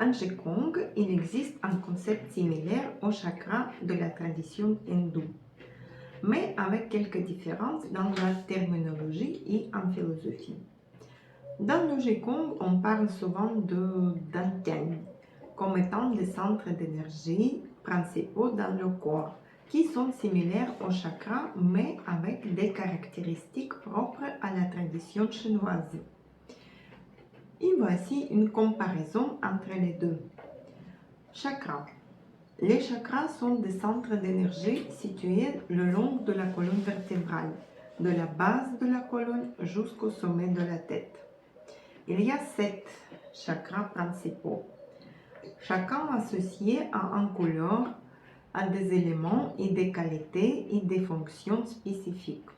En Qigong, il existe un concept similaire au chakra de la tradition hindoue, mais avec quelques différences dans la terminologie et en philosophie. Dans le Qigong, on parle souvent de dantian comme étant des centres d'énergie principaux dans le corps, qui sont similaires au chakra, mais avec des caractéristiques propres à la tradition chinoise. Et voici une comparaison entre les deux. Chakras. Les chakras sont des centres d'énergie situés le long de la colonne vertébrale, de la base de la colonne jusqu'au sommet de la tête. Il y a 7 chakras principaux, chacun associé à une couleur, à des éléments et des qualités et des fonctions spécifiques.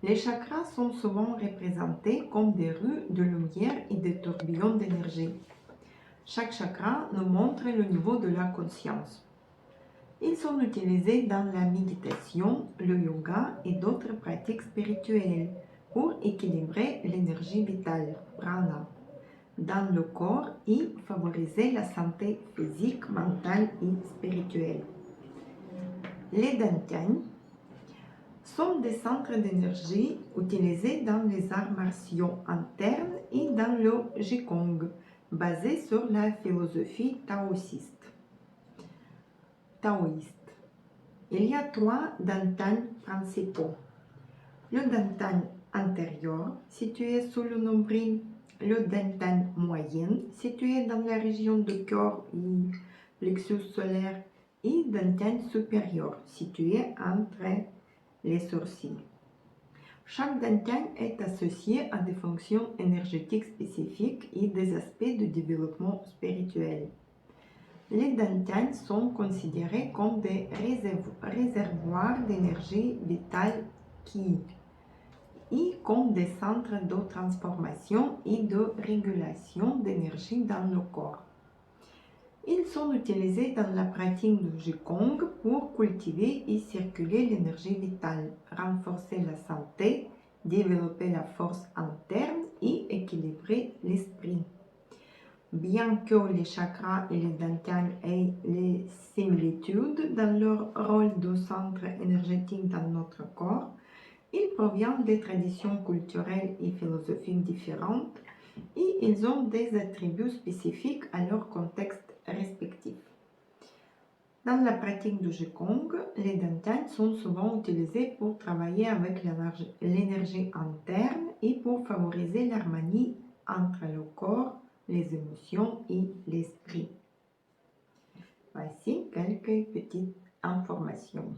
Les chakras sont souvent représentés comme des rues de lumière et des tourbillons d'énergie. Chaque chakra nous montre le niveau de la conscience. Ils sont utilisés dans la méditation, le yoga et d'autres pratiques spirituelles pour équilibrer l'énergie vitale, prana, dans le corps et favoriser la santé physique, mentale et spirituelle. Les dantians sont des centres d'énergie utilisés dans les arts martiaux internes et dans le Qigong, basés sur la philosophie taoïste. Il y a 3 dantans principaux. Le dantan antérieur, situé sous le nombril, le dantan moyen, situé dans la région du cœur et plexus solaire, et dantan supérieur, situé entre les sourcils. Chaque dantan est associé à des fonctions énergétiques spécifiques et des aspects de développement spirituel. Les dantans sont considérés comme des réservoirs d'énergie vitale et comme des centres de transformation et de régulation d'énergie dans le corps. Ils sont utilisés dans la pratique du Qigong pour cultiver et circuler l'énergie vitale, renforcer la santé, développer la force interne et équilibrer l'esprit. Bien que les chakras et les dantans aient les similitudes dans leur rôle de centre énergétique dans notre corps, ils proviennent des traditions culturelles et philosophiques différentes et ils ont des attributs spécifiques à leur contexte respectif. Dans la pratique du Qigong, les dantans sont souvent utilisés pour travailler avec l'énergie interne et pour favoriser l'harmonie entre le corps, les émotions et l'esprit. Voici quelques petites informations.